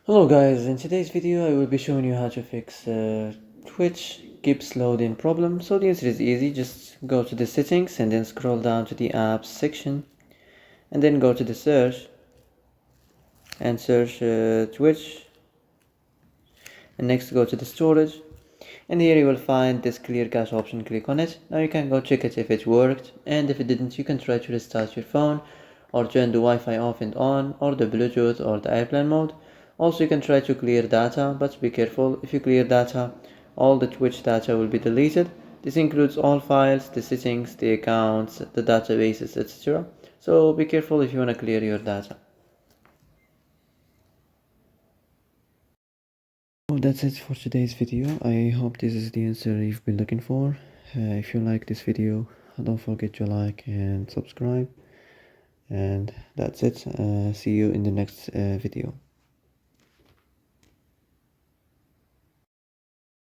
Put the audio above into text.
Hello guys, in today's video I will be showing you how to fix Twitch keeps loading problem. So the answer is easy, just go to the settings and then scroll down to the apps section and then go to the search and search Twitch, and next go to the storage, and here you will find this clear cache option. Click on it. Now you can go check it if it worked, and if it didn't you can try to restart your phone or turn the Wi-Fi off and on, or the Bluetooth or the airplane mode. Also you can try to clear data, but be careful. If you clear data, all the Twitch data will be deleted. This includes all files, the settings, the accounts, the databases, etc. So be careful if you want to clear your data. Well, that's it for today's video. I hope this is the answer you've been looking for. If you like this video, don't forget to like and subscribe. And that's it. See you in the next video.